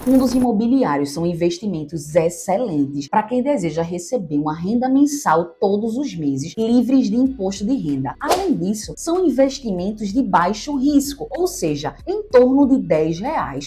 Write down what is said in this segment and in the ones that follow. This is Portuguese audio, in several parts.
Fundos imobiliários são investimentos excelentes para quem deseja receber uma renda mensal todos os meses, livres de imposto de renda. Além disso, são investimentos de baixo risco, ou seja, em torno de R$ 10,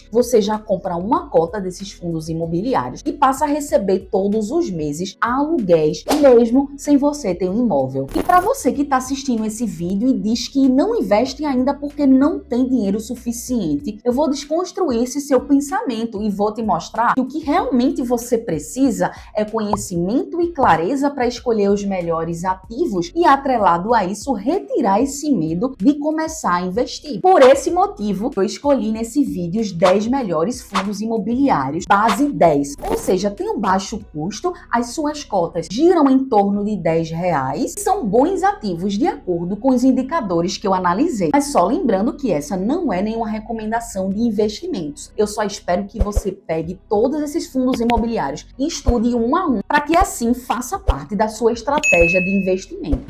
você já compra uma cota desses fundos imobiliários e passa a receber todos os meses aluguéis, mesmo sem você ter um imóvel. E para você que está assistindo esse vídeo e diz que não investe ainda porque não tem dinheiro suficiente, eu vou desconstruir esse seu pensamento e vou te mostrar que o que realmente você precisa é conhecimento e clareza para escolher os melhores ativos e, atrelado a isso, retirar esse medo de começar a investir. Por esse motivo, eu escolhi nesse vídeo os 10 melhores fundos imobiliários base 10, ou seja, tem um baixo custo, as suas cotas giram em torno de R$ 10 e são bons ativos de acordo com os indicadores que eu analisei. Mas só lembrando que essa não é nenhuma recomendação de investimentos. Eu só espero que você pegue todos esses fundos imobiliários e estude um a um, para que assim faça parte da sua estratégia de investimento.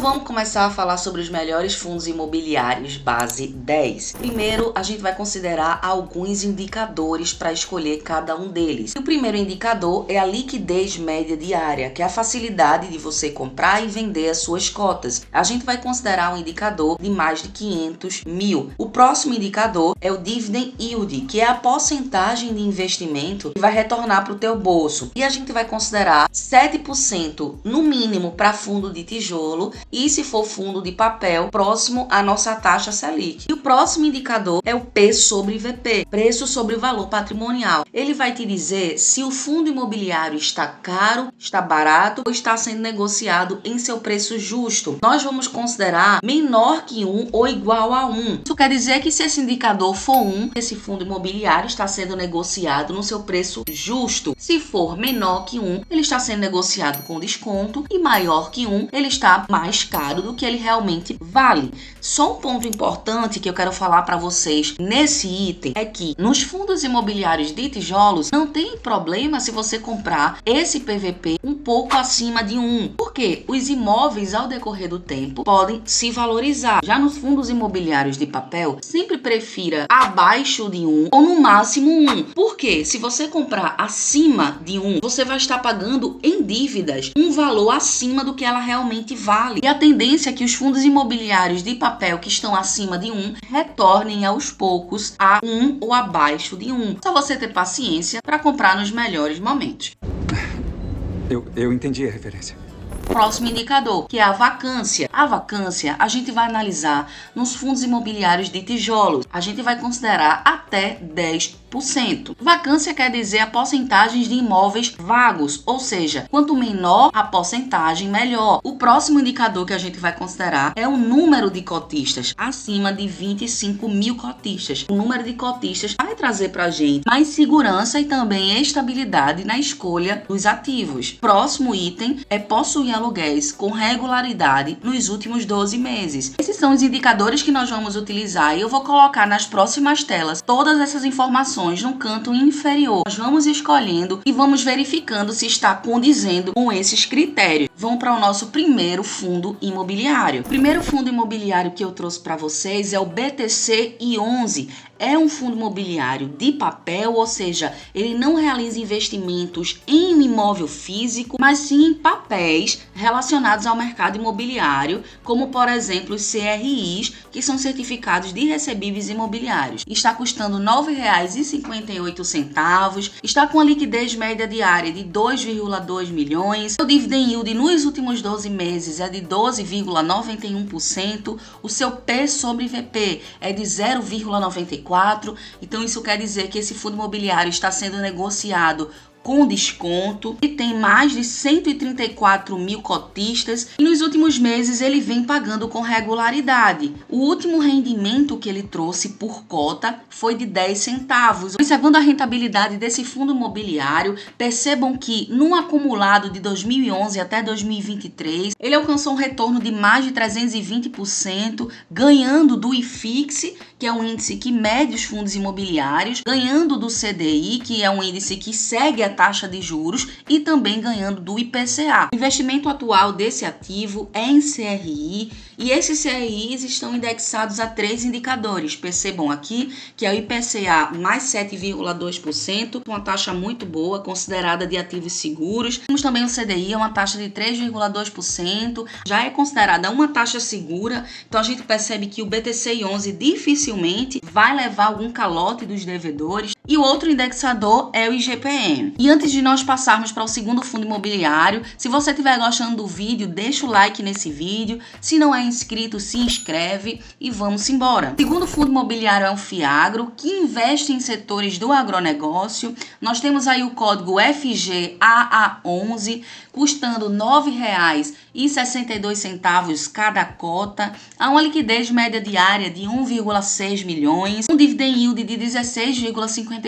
Vamos começar a falar sobre os melhores fundos imobiliários base 10. Primeiro, a gente vai considerar alguns indicadores para escolher cada um deles. O primeiro indicador é a liquidez média diária, que é a facilidade de você comprar e vender as suas cotas. A gente vai considerar um indicador de mais de 500 mil. O próximo indicador é o dividend yield, que é a porcentagem de investimento que vai retornar para o teu bolso. E a gente vai considerar 7% no mínimo para fundo de tijolo e, se for fundo de papel, próximo à nossa taxa Selic. E o próximo indicador é o P sobre VP, preço sobre valor patrimonial. Ele vai te dizer se o fundo imobiliário está caro, está barato ou está sendo negociado em seu preço justo. Nós vamos considerar menor que 1 ou igual a 1. Isso quer dizer que se esse indicador for 1, esse fundo imobiliário está sendo negociado no seu preço justo. Se for menor que 1, ele está sendo negociado com desconto, e maior que 1, ele está mais caro do que ele realmente vale. Só um ponto importante que eu quero falar para vocês nesse item é que nos fundos imobiliários de tijolos não tem problema se você comprar esse PVP um pouco acima de 1, porque os imóveis ao decorrer do tempo podem se valorizar. Já nos fundos imobiliários de papel, sempre prefira abaixo de 1 ou no máximo 1, porque se você comprar acima de 1, você vai estar pagando em dívidas um valor acima do que ela realmente vale. E a tendência é que os fundos imobiliários de papel que estão acima de 1 retornem aos poucos a 1 ou abaixo de 1. Só você ter paciência para comprar nos melhores momentos. Eu entendi a referência. Próximo indicador, que é a vacância. A vacância a gente vai analisar nos fundos imobiliários de tijolos. A gente vai considerar até 10%. Vacância quer dizer a porcentagem de imóveis vagos, ou seja, quanto menor a porcentagem, melhor. O próximo indicador que a gente vai considerar é o número de cotistas, acima de 25 mil cotistas. O número de cotistas vai trazer para a gente mais segurança e também estabilidade na escolha dos ativos. Próximo item é possuir aluguéis com regularidade nos últimos 12 meses. Esses são os indicadores que nós vamos utilizar e eu vou colocar nas próximas telas todas essas informações no canto inferior. Nós vamos escolhendo e vamos verificando se está condizendo com esses critérios. Vamos para o nosso primeiro fundo imobiliário. O primeiro fundo imobiliário que eu trouxe para vocês é o BTC-I11. É um fundo imobiliário de papel, ou seja, ele não realiza investimentos em um imóvel físico, mas sim em papéis relacionados ao mercado imobiliário, como por exemplo os CRIs, que são certificados de recebíveis imobiliários. Está custando R$ 9,58, está com a liquidez média diária de 2,2 milhões, o dividend yield nos últimos 12 meses é de 12,91%, o seu P sobre VP é de 0,94%. Então isso quer dizer que esse fundo imobiliário está sendo negociado com desconto e tem mais de 134 mil cotistas e nos últimos meses ele vem pagando com regularidade. O último rendimento que ele trouxe por cota foi de 10 centavos. Observando a rentabilidade desse fundo imobiliário, percebam que no acumulado de 2011 até 2023, ele alcançou um retorno de mais de 320%, ganhando do IFIX, que é um índice que mede os fundos imobiliários, ganhando do CDI, que é um índice que segue a taxa de juros, e também ganhando do IPCA. O investimento atual desse ativo é em CRI E esses CRIs estão indexados a 3 indicadores. Percebam aqui que é o IPCA mais 7,2%, uma taxa muito boa, considerada de ativos seguros. Temos também o CDI, uma taxa de 3,2%, já é considerada uma taxa segura. Então a gente percebe que o BTC11 dificilmente vai levar algum calote dos devedores. E o outro indexador é o IGPM. E antes de nós passarmos para o segundo fundo imobiliário, se você estiver gostando do vídeo, deixa o like nesse vídeo. Se não é inscrito, se inscreve e vamos embora. O segundo fundo imobiliário é o Fiagro, que investe em setores do agronegócio. Nós temos aí o código FGAA11, custando R$ 9,62 cada cota. Há uma liquidez média diária de 1,6 milhões, um dividend yield de 16,56%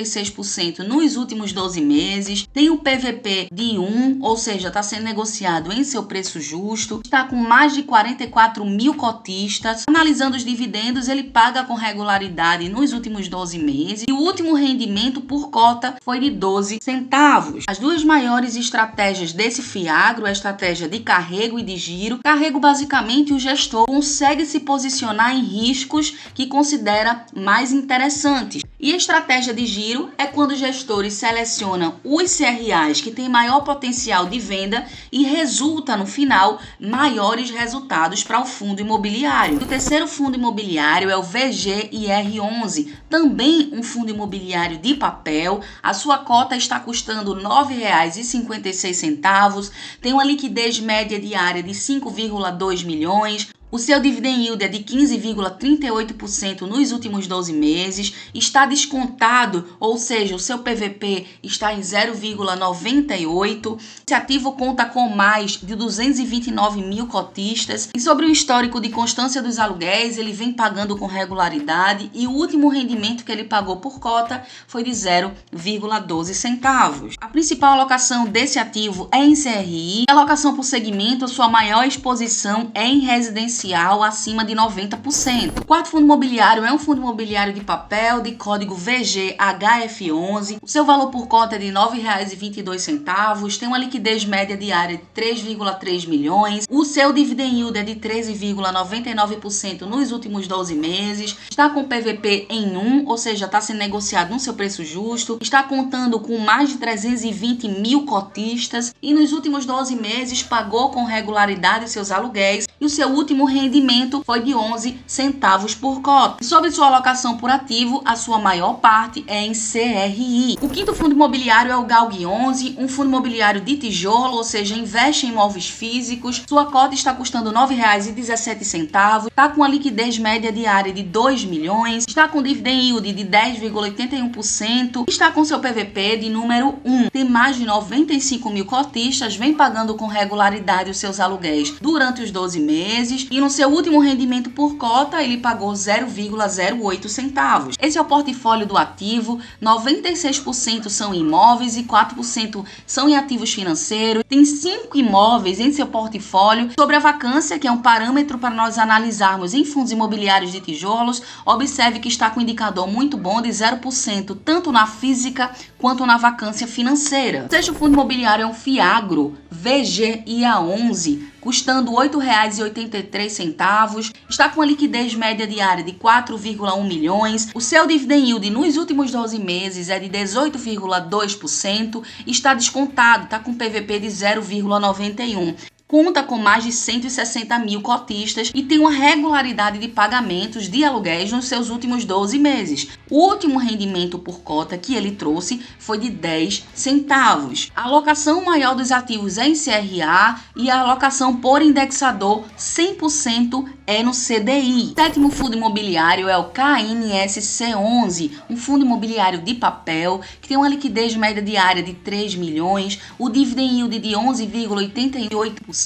nos últimos 12 meses. Tem um PVP de 1, ou seja, está sendo negociado em seu preço justo. Está com mais de 44 mil cotistas. Analisando os dividendos, ele paga com regularidade nos últimos 12 meses. E o último rendimento por cota foi de 12 centavos. As duas maiores estratégias desse Fiagro é a estratégia de carrego e de giro. Carrego, basicamente, o gestor consegue se posicionar em riscos que considera mais interessantes. E a estratégia de giro é quando os gestores selecionam os CRAs que têm maior potencial de venda e resulta, no final, maiores resultados para o fundo imobiliário. O terceiro fundo imobiliário é o VGIR11, também um fundo imobiliário de papel. A sua cota está custando R$ 9,56, tem uma liquidez média diária de 5,2 milhões. O seu dividend yield é de 15,38% nos últimos 12 meses, está descontado, ou seja, o seu PVP está em 0,98. Esse ativo conta com mais de 229 mil cotistas e sobre o histórico de constância dos aluguéis, ele vem pagando com regularidade e o último rendimento que ele pagou por cota foi de 0,12 centavos. A principal alocação desse ativo é em CRI. A alocação por segmento, a sua maior exposição é em residencial acima de 90%. O quarto fundo imobiliário é um fundo imobiliário de papel de código VGHF11. O seu valor por cota é de R$ 9,22, tem uma liquidez média diária de 3,3 milhões. O seu dividend yield é de 13,99% nos últimos 12 meses. Está com PVP em 1, ou seja, está sendo negociado no seu preço justo. Está contando com mais de 320 mil cotistas e nos últimos 12 meses pagou com regularidade seus aluguéis. E o seu último rendimento foi de 11 centavos por cota. Sobre sua alocação por ativo, a sua maior parte é em CRI. O quinto fundo imobiliário é o GALG11, um fundo imobiliário de tijolo, ou seja, investe em imóveis físicos. Sua cota está custando R$ 9,17, está com uma liquidez média diária de 2 milhões, está com dividend yield de 10,81%, está com seu PVP de número 1. Tem mais de 95 mil cotistas, vem pagando com regularidade os seus aluguéis durante os 12 meses e no seu último rendimento por cota ele pagou 0,08 centavos. Esse é o portfólio do ativo, 96% são em imóveis e 4% são em ativos financeiros. Tem 5 imóveis em seu portfólio. Sobre a vacância, que é um parâmetro para nós analisarmos em fundos imobiliários de tijolos, observe que está com um indicador muito bom de 0%, tanto na física quanto na vacância financeira. O sexto fundo imobiliário é um Fiagro VGIA11, custando R$ 8,83, está com a liquidez média diária de 4,1 milhões. O seu dividend yield nos últimos 12 meses é de 18,2%, está descontado, está com PVP de 0,91. Conta com mais de 160 mil cotistas e tem uma regularidade de pagamentos de aluguéis nos seus últimos 12 meses. O último rendimento por cota que ele trouxe foi de 10 centavos. A alocação maior dos ativos é em CRA e a alocação por indexador 100% é no CDI. O sétimo fundo imobiliário é o KNSC11, um fundo imobiliário de papel que tem uma liquidez média diária de 3 milhões, o dividend yield de 11,88%,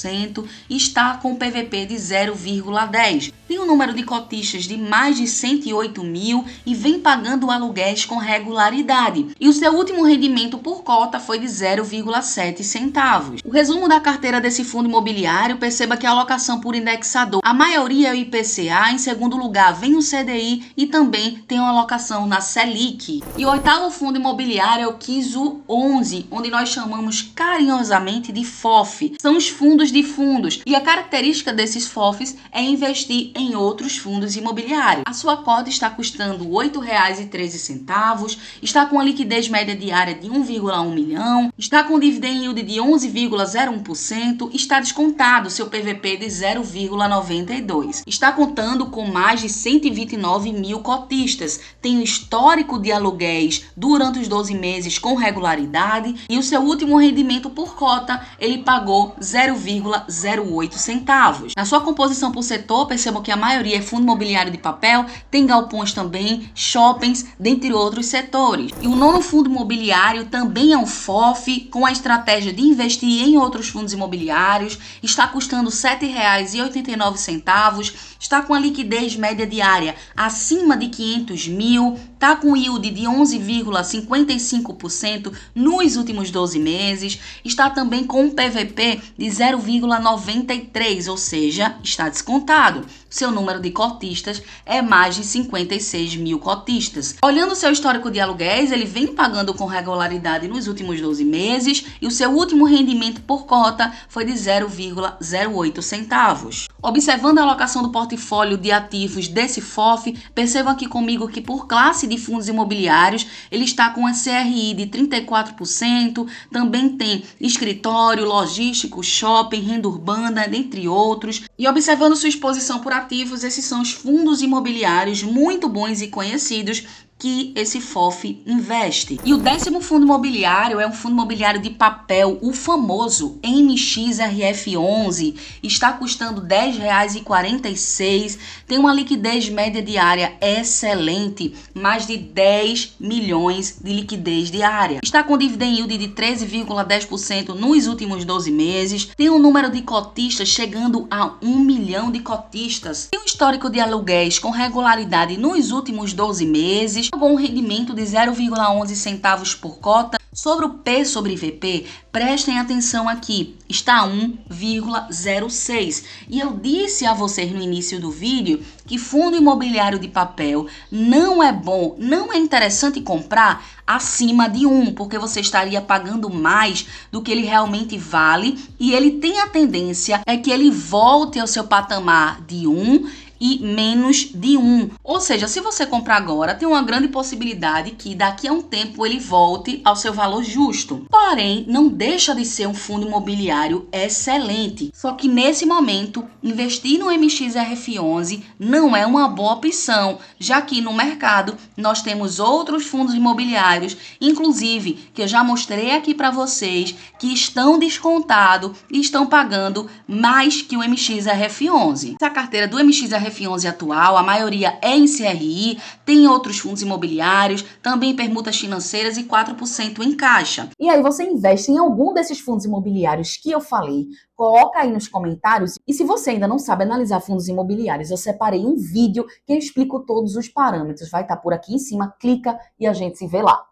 e está com PVP de 0,10. Tem um número de cotistas de mais de 108 mil e vem pagando aluguéis com regularidade. E o seu último rendimento por cota foi de 0,7 centavos. O resumo da carteira desse fundo imobiliário, perceba que a alocação por indexador, a maioria é o IPCA, em segundo lugar vem o CDI e também tem uma alocação na Selic. E o oitavo fundo imobiliário é o KISU11, onde nós chamamos carinhosamente de FOF. São os fundos fundos de fundos. E a característica desses FOFs é investir em outros fundos imobiliários. A sua cota está custando R$ 8,13, está com a liquidez média diária de 1,1 milhão, está com dividend yield de 11,01%, está descontado seu PVP de 0,92. Está contando com mais de 129 mil cotistas, tem um histórico de aluguéis durante os 12 meses com regularidade e o seu último rendimento por cota ele pagou 0,08 centavos. Na sua composição por setor, percebam que a maioria é fundo imobiliário de papel, tem galpões também, shoppings, dentre outros setores. E o nono fundo imobiliário também é um FOF com a estratégia de investir em outros fundos imobiliários, está custando R$ 7,89, está com a liquidez média diária acima de 500 mil, está com yield de 11,55% nos últimos 12 meses, está também com um PVP de 0,93, ou seja, está descontado. Seu número de cotistas é mais de 56 mil cotistas. Olhando seu histórico de aluguéis, ele vem pagando com regularidade nos últimos 12 meses e o seu último rendimento por cota foi de 0,08 centavos. Observando a alocação do portfólio de ativos desse FOF, percebam aqui comigo que por classe de fundos imobiliários, ele está com a CRI de 34%, também tem escritório, logístico, shopping, renda urbana, dentre outros. E observando sua exposição por ativos, esses são os fundos imobiliários muito bons e conhecidos que esse FOF investe. E o 10º fundo imobiliário é um fundo imobiliário de papel, o famoso MXRF11, está custando R$ 10,46, tem uma liquidez média diária excelente, mais de 10 milhões de liquidez diária. Está com dividend yield de 13,10% nos últimos 12 meses, tem um número de cotistas chegando a 1 milhão de cotistas, tem um histórico de aluguéis com regularidade nos últimos 12 meses, com um rendimento de 0,11 centavos por cota. Sobre o P sobre VP, prestem atenção aqui, está a 1,06. E eu disse a vocês no início do vídeo que fundo imobiliário de papel não é bom, não é interessante comprar acima de 1, porque você estaria pagando mais do que ele realmente vale e ele tem a tendência é que ele volte ao seu patamar de 1 e menos de 1. Ou seja, se você comprar agora, tem uma grande possibilidade que daqui a um tempo ele volte ao seu valor justo. Porém, não deixa de ser um fundo imobiliário excelente. Só que nesse momento, investir no MXRF11 não é uma boa opção, já que no mercado nós temos outros fundos imobiliários, inclusive que eu já mostrei aqui para vocês, que estão descontados e estão pagando mais que o MXRF11. Essa carteira do MXRF11 atual, a maioria é em CRI, tem outros fundos imobiliários, também permutas financeiras e 4% em caixa. E aí você investe em algum desses fundos imobiliários que eu falei, coloca aí nos comentários. E se você ainda não sabe analisar fundos imobiliários, eu separei um vídeo que eu explico todos os parâmetros. Vai estar por aqui em cima, clica e a gente se vê lá.